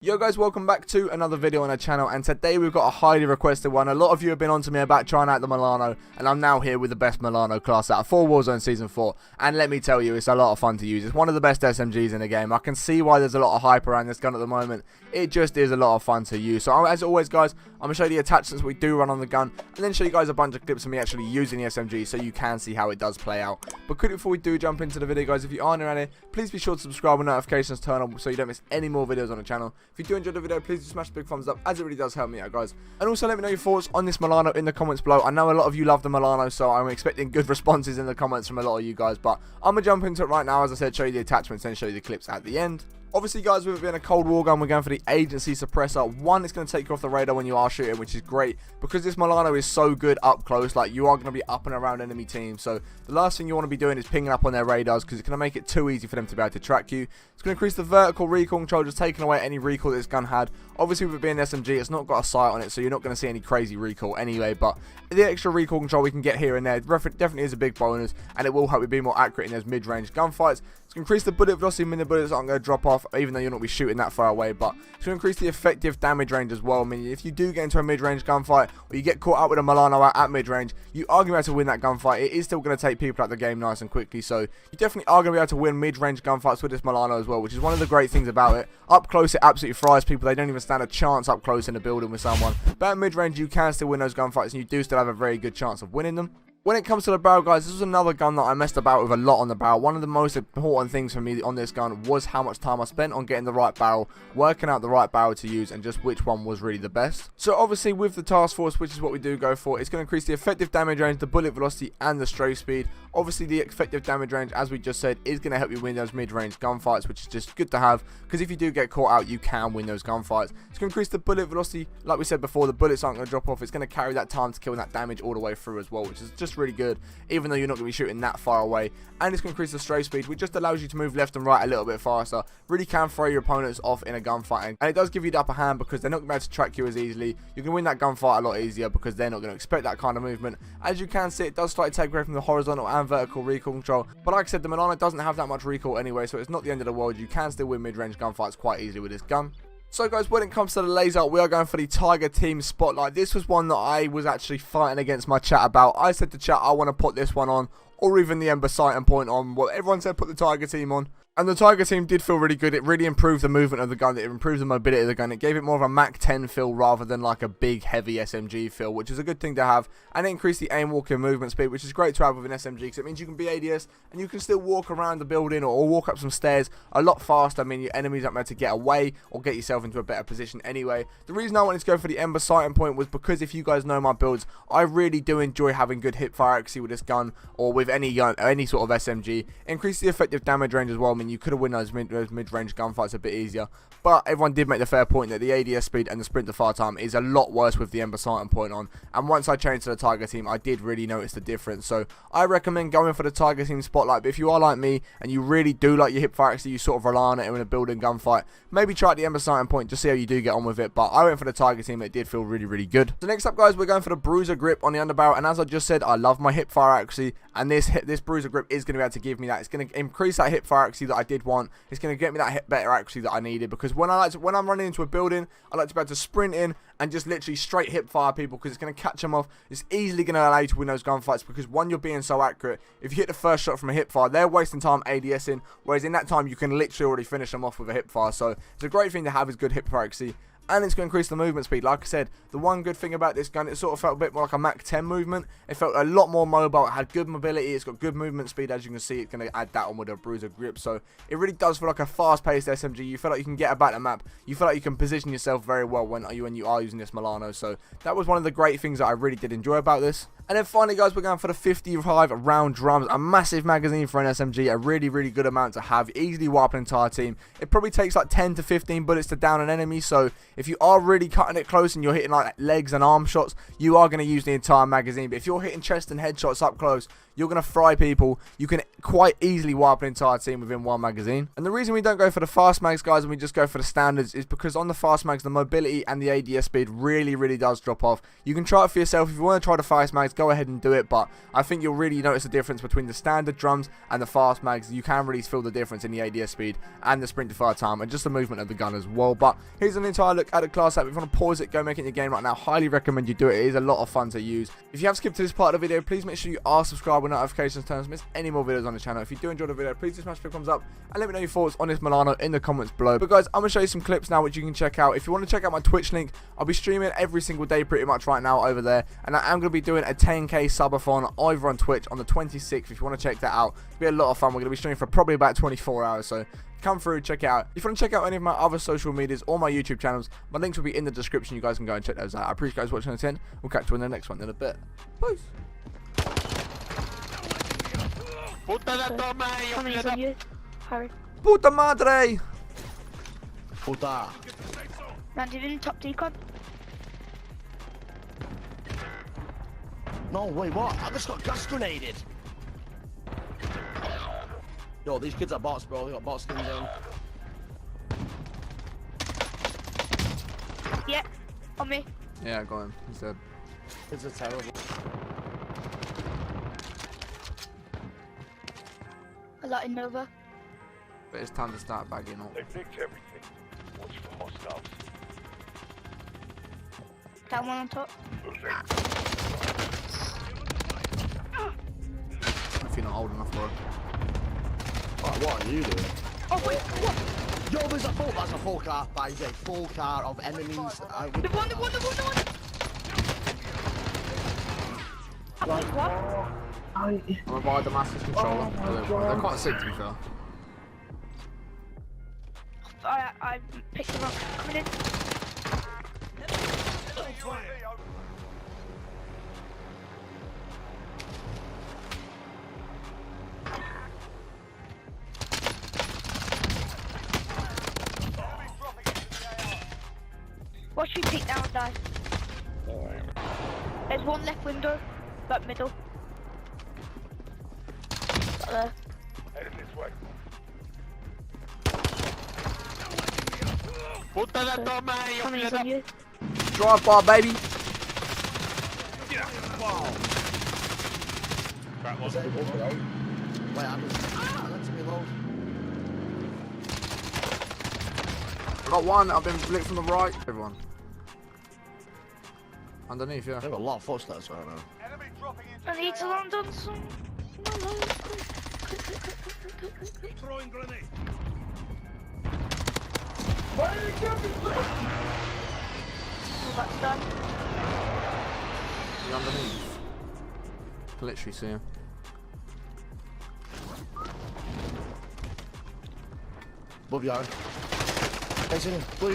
Yo guys, welcome back to another video on our channel, and today we've got a highly requested one. A lot of you have been on to me about trying out the MILANO, and I'm now here with the best MILANO class out of Warzone Season 4, and let me tell you, it's a lot of fun to use. It's one of the best SMGs in the game. I can see why there's a lot of hype around this gun at the moment. It just is a lot of fun to use. So as always guys, I'm going to show you the attachments we do run on the gun, and then show you guys a bunch of clips of me actually using the SMG so you can see how it does play out. But quickly before we do jump into the video guys, if you are new around here, please be sure to subscribe and notifications turn on so you don't miss any more videos on the channel. If you do enjoy the video, please do smash the big thumbs up, as it really does help me out guys. And also let me know your thoughts on this MILANO in the comments below. I know a lot of you love the MILANO, so I'm expecting good responses in the comments from a lot of you guys, but I'm going to jump into it right now. As I said, show you the attachments and show you the clips at the end. Obviously guys, with it being a cold war gun, we're going for the agency suppressor. One, it's going to take you off the radar when you are shooting, which is great because this MILANO is so good up close. Like, you are going to be up and around enemy teams, so the last thing you want to be doing is pinging up on their radars because it's going to make it too easy for them to be able to track you. It's going to increase the vertical recoil control, just taking away any recoil this gun had. Obviously with it being an SMG, it's not got a sight on it, so you're not going to see any crazy recoil anyway, but the extra recoil control we can get here and there definitely is a big bonus, and it will help you be more accurate in those mid-range gunfights. It's going to increase the bullet velocity, meaning the bullets aren't going to drop off, even though you're not be shooting that far away, but it's going to increase the effective damage range as well. I mean, if you do get into a mid-range gunfight, or you get caught up with a MILANO at mid-range, you are going to be able to win that gunfight. It is still going to take people out the game nice and quickly, so you definitely are going to be able to win mid-range gunfights with this MILANO as well, which is one of the great things about it. Up close, it absolutely fries people. They don't even stand a chance up close in a building with someone, but at mid-range, you can still win those gunfights, and you do still have a very good chance of winning them. When it comes to the barrel guys, this was another gun that I messed about with a lot on the barrel. One of the most important things for me on this gun was how much time I spent on getting the right barrel, working out the right barrel to use, and just which one was really the best. So obviously with the task force, which is what we do go for, it's going to increase the effective damage range, the bullet velocity, and the strafe speed. Obviously the effective damage range, as we just said, is going to help you win those mid-range gunfights, which is just good to have, because if you do get caught out, you can win those gunfights. It's going to increase the bullet velocity. Like we said before, the bullets aren't going to drop off. It's going to carry that time to kill and that damage all the way through as well, which is just really good, even though you're not going to be shooting that far away. And it's going to increase the strafe speed, which just allows you to move left and right a little bit faster. Really can throw your opponents off in a gunfight, and it does give you the upper hand because they're not going to be able to track you as easily. You can win that gunfight a lot easier because they're not going to expect that kind of movement. As you can see, it does slightly take away from the horizontal and vertical recoil control, but like I said, the MILANO doesn't have that much recoil anyway, so it's not the end of the world. You can still win mid-range gunfights quite easily with this gun. So guys, when it comes to the laser, we are going for the Tiger Team Spotlight. This was one that I was actually fighting against my chat about. I said to chat, I want to put this one on, or even the Ember Sight and Point on. Well, everyone said put the Tiger Team on, and the Tiger Team did feel really good. It really improved the movement of the gun, it improved the mobility of the gun, it gave it more of a Mach 10 feel rather than like a big heavy SMG feel, which is a good thing to have, and it increased the aim, walk, and movement speed, which is great to have with an SMG because it means you can be ADS and you can still walk around the building or walk up some stairs a lot faster. I mean, your enemies aren't able to get away or get yourself into a better position anyway. The reason I wanted to go for the Ember Sight and Point was because if you guys know my builds, I really do enjoy having good hip fire accuracy with this gun or with any gun, any sort of SMG. Increase the effective damage range as well. I mean, you could have won those mid-range gunfights a bit easier, but everyone did make the fair point that the ADS speed and the sprint to fire time is a lot worse with the Ember Sight and Point on, and once I changed to the Tiger Team, I did really notice the difference. So I recommend going for the Tiger Team Spotlight, but if you are like me and you really do like your hip fire accuracy, you sort of rely on it in a building gunfight, maybe try the Ember Sight and Point, just see how you do get on with it. But I went for the Tiger Team, it did feel really good. So next up guys, we're going for the Bruiser Grip on the underbarrel, and as I just said, I love my hip fire accuracy, and this Bruiser Grip is going to be able to give me that. It's going to increase that hip fire accuracy that I did want. It's going to get me that better accuracy that I needed, because when I'm running into a building, I like to be able to sprint in and just literally straight hip fire people, because it's going to catch them off. It's easily going to allow you to win those gunfights, because one, you're being so accurate. If you hit the first shot from a hip fire, they're wasting time ADSing, whereas in that time you can literally already finish them off with a hip fire. So it's a great thing to have, is good hip fire accuracy. And it's going to increase the movement speed. Like I said, the one good thing about this gun, it sort of felt a bit more like a Mach 10 movement. It felt a lot more mobile. It had good mobility. It's got good movement speed. As you can see, it's going to add that on with a Bruiser Grip. So it really does feel like a fast-paced SMG. You feel like you can get about the map. You feel like you can position yourself very well when you are using this MILANO. So that was one of the great things that I really did enjoy about this. And then finally guys, we're going for the 55 round drums, a massive magazine for an SMG, a really good amount to have, easily wipe an entire team. It probably takes like 10 to 15 bullets to down an enemy, so if you are really cutting it close and you're hitting like legs and arm shots, you are going to use the entire magazine. But if you're hitting chest and head shots up close, you're going to fry people. You can quite easily wipe an entire team within one magazine. And the reason we don't go for the fast mags, guys, and we just go for the standards is because on the fast mags, the mobility and the ADS speed really does drop off. You can try it for yourself. If you want to try the fast mags, go ahead and do it, but I think you'll really notice the difference between the standard drums and the fast mags. You can really feel the difference in the ADS speed and the sprint to fire time and just the movement of the gun as well. But here's an entire look at the class app. If you want to pause it, go make it in your game right now. Highly recommend you do it. It is a lot of fun to use. If you have skipped to this part of the video, please make sure you are subscribed with notifications turned to miss any more videos on the channel. If you do enjoy the video, please just smash the thumbs up and let me know your thoughts on this MILANO in the comments below. But guys, I'm going to show you some clips now which you can check out. If you want to check out my Twitch link, I'll be streaming every single day pretty much right now over there, and I am going to be doing a 10k subathon over on Twitch on the 26th. If you want to check that out, it'll be a lot of fun. We're going to be streaming for probably about 24 hours, so come through, check it out. If you want to check out any of my other social medias or my YouTube channels, my links will be in the description. You guys can go and check those out. I appreciate you guys watching the 10. We'll catch you in the next one in a bit. Peace. Puta madre! Puta. Landed in top decon. No, wait, what? I just got gas grenaded. Yo, these kids are bots, bro. They got bot skins on. Yeah, on me. Yeah, go on. He's dead. Kids are terrible. A lot in Nova. But it's time to start bagging up. They picked everything. Watch for hostiles. Down one on top. If you're not old enough for it. Oh, what are you doing? Oh wait, what? Yo, there's a full. That's a full car. By the full car of enemies. The one. What? I'm gonna buy the Master's controller. They're quite sick, to be fair. I picked them up. Coming in. Watch me peek down and die. There's one left window, but middle. There. Headed this way. Coming in on you. Drive by, baby. Is it? Wait, I'm letting me load. I got one. I've been blitzed from the right. Everyone. Underneath, yeah. I have a lot of footsteps right now. Enemy dropping into I need to land on some. throwing grenade. Oh, that's done. He's underneath. Literally see him. Above you, Aaron. Hey, see him. Blue.